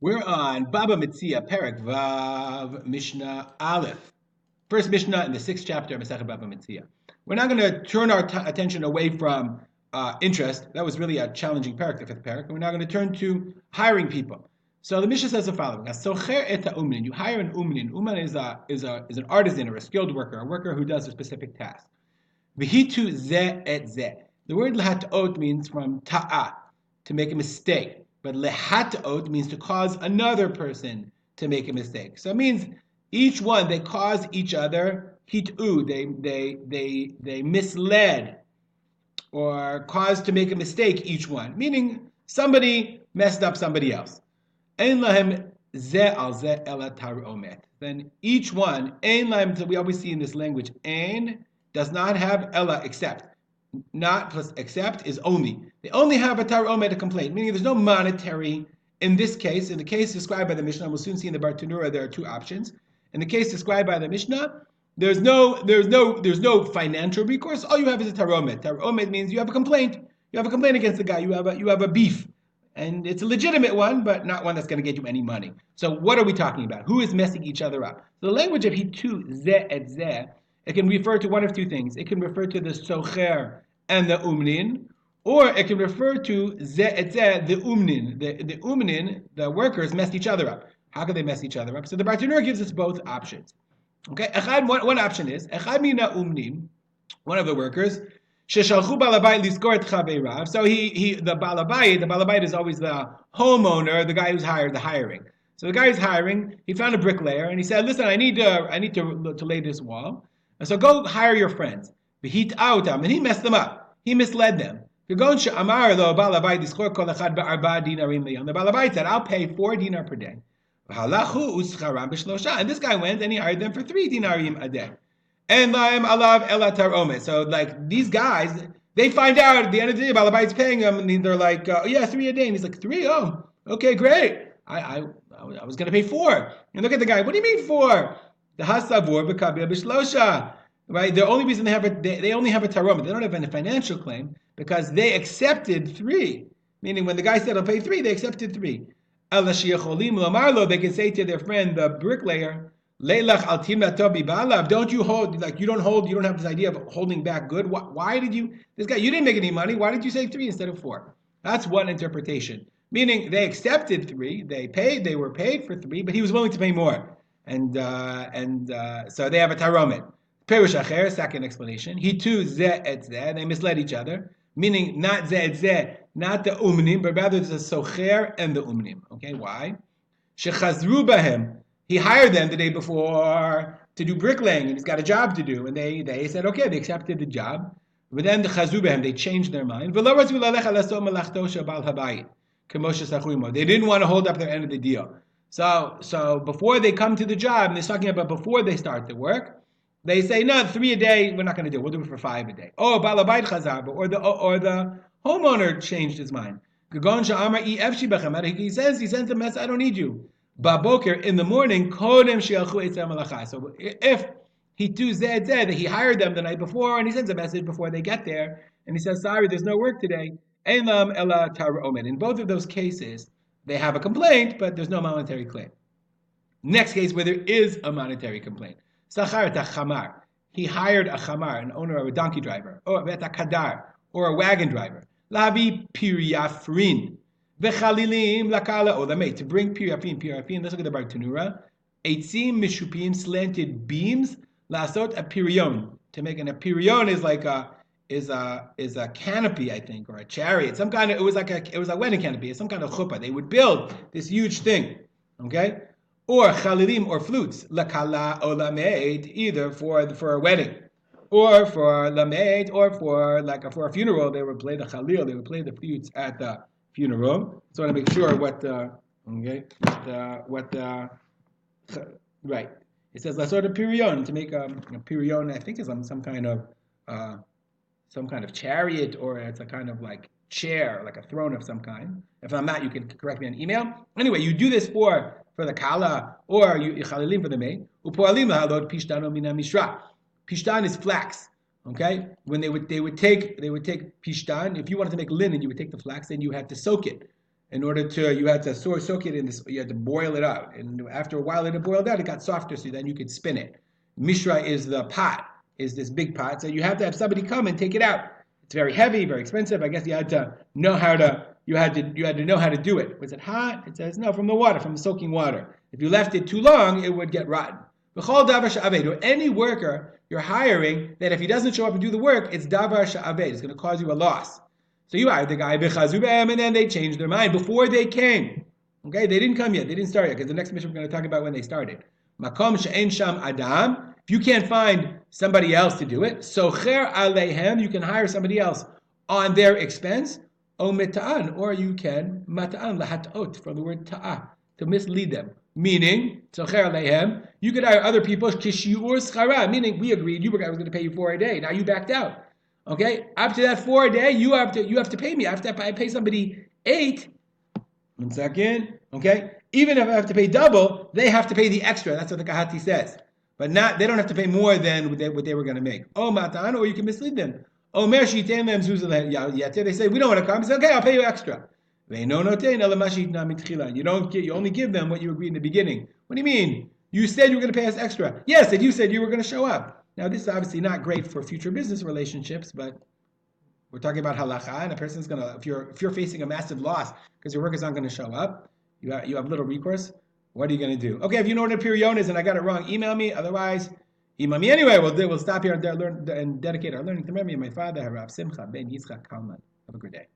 We're on Baba Metzia, Perek Vav, Mishnah Aleph. First Mishnah in the sixth chapter of Masechet Baba Metzia. We're now going to turn our attention away from interest. That was really a challenging Perek, the fifth Perek. And we're now going to turn to hiring people. So the Mishnah says the following: You hire an umnin. Umnin is an artisan or a skilled worker, a worker who does a specific task. V'hitu ze et ze. The word lehatot means from ta'a, to make a mistake. But lehatot means to cause another person to make a mistake. So it means each one, they cause each other hitu, they misled or caused to make a mistake each one. Meaning somebody messed up somebody else. Ein lahem ze al ze ela taromet. Then each one, ein lahem, so we always see in this language, ein does not have ella except. Not plus except is only. They only have a taromet, a complaint, meaning there's no monetary in this case. In the case described by the Mishnah, we'll soon see in the Bartanura there are two options. In the case described by the Mishnah, there's no financial recourse. All you have is a taromet. Taromet means you have a complaint. You have a complaint against the guy. You have a beef, and it's a legitimate one, but not one that's going to get you any money. So what are we talking about? Who is messing each other up? So the language of hitu ze et ze, it can refer to one of two things. It can refer to the socher and the umnin, or it can refer to ze et ze, the umnin. The umnin, the workers, messed each other up. How can they mess each other up? So the Bartanur gives us both options. Okay, one option is echad mina umnin, one of the workers. Sheshalchu balabayit liskor et chaveirav. So the balabait is always the homeowner, the guy who's hired, the hiring. So the guy who's hiring, he found a bricklayer and he said, "Listen, I need to lay this wall. So go hire your friends." V'hit outam, and he messed them up. He misled them. The balabait said, "I'll pay 4 dinar per day." And this guy went and he hired them for 3 dinarim a day. And so like these guys, they find out at the end of the day, Balabait's paying them, and they're like, yeah, 3 a day. And he's like, 3? Oh, okay, great. I was going to pay 4. And look at the guy. What do you mean 4? The hasavur b'kabel b'shlosha. Right? The only reason they only have a taromet. They don't have a financial claim because they accepted 3. Meaning when the guy said, I'll pay 3, they accepted 3. They can say to their friend, the bricklayer, Leilach al timna tobi balav. Don't you hold, like you don't have this idea of holding back good. Why did you, this guy, you didn't make any money. Why did you say 3 instead of 4? That's one interpretation. Meaning they accepted 3, they were paid for 3, but he was willing to pay more. And so they have a taromet. Perush acher, second explanation. He too ze et ze, they misled each other. Meaning not ze et ze, not the umnim, but rather the socher and the umnim. Okay, why? Shechazru bahem. He hired them the day before to do bricklaying, and he's got a job to do. And they said, okay, they accepted the job. But then the chazru bahem, they changed their mind. They didn't want to hold up their end of the deal. So before they come to the job, and they're talking about before they start the work, they say, no, 3 a day, we're not going to do it. We'll do it for 5 a day. Oh, balabait chazar, or the homeowner changed his mind. He sends a message, I don't need you. Baboker, in the morning, kodem she'alchu etzem malacha. So if he that he hired them the night before, and he sends a message before they get there, and he says, sorry, there's no work today. Elam ela taromet. In both of those cases, they have a complaint, but there's no monetary claim. Next case where there is a monetary complaint. Sachar chamar. He hired a chamar, an owner of a donkey driver, or a kadar, or a wagon driver. Lavi piriafrin. V'chalilim lakala olamei. To bring piriafrin. Let's look at the Bartanura. Eitzim mishupim, slanted beams. Lasot a pirion. To make a pirion is a canopy, I think, or a chariot. Some kind of it was a wedding canopy. It's some kind of chuppah. They would build this huge thing. Okay. Or chalilim, or flutes, lakala o lamed, either for a wedding, or for lamed, or for a funeral. They would play the chalil, they would play the flutes at the funeral. So I want to make sure right. It says lasot a pirion, to make a pirion. I think is some kind of chariot, or it's a kind of like chair, like a throne of some kind. If I'm not, you can correct me on email. Anyway, you do this for the kala, or you chalilim for the maid. Upoalim lahalod pishtano mina mishra. Pishtan is flax. Okay, when they would take pishtan. If you wanted to make linen, you would take the flax and you had to soak it. in order to, you had to soak it in this, you had to boil it out. And after a while it had boiled out, it got softer, so then you could spin it. Mishra is the pot, is this big pot. So you have to have somebody come and take it out. It's very heavy, very expensive. I guess you had to know how to, you had to know how to do it. Was it hot? It says, no, from the water, from the soaking water. If you left it too long, it would get rotten. Or any worker you're hiring, that if he doesn't show up and do the work, it's davar sha'aved. It's going to cause you a loss. So you hired the guy, and then they changed their mind before they came. Okay, they didn't come yet. They didn't start yet, because the next mission we're going to talk about when they started. Makom she'en sham adam. If you can't find somebody else to do it, socher aleihem, you can hire somebody else on their expense. O meta'an, or you can mata'an lahat'ot, from the word ta'ah, to mislead them. Meaning, socher aleihem, you could hire other people, kishiur schara, meaning we agreed, I was going to pay you 4 a day. Now you backed out. Okay, after that 4 a day, you have to pay me. After I pay somebody 8, 1 second. Okay, even if I have to pay double, they have to pay the extra. That's what the Kahati says. But they don't have to pay more than what they were going to make. Oh, matan, or you can mislead them. Oh, they say we don't want to come. Say, okay, I'll pay you extra. You only give them what you agreed in the beginning. What do you mean? You said you were going to pay us extra. Yes, and you said you were going to show up. Now, this is obviously not great for future business relationships, but we're talking about halacha, and a person's going to, if you're facing a massive loss because your workers aren't going to show up, you have little recourse. What are you going to do? Okay, if you know what a period is and I got it wrong, email me. Otherwise, email me anyway. We'll stop here and dedicate our learning to memory of my father, Harav Simcha ben Yitzchak Kalman. Have a good day.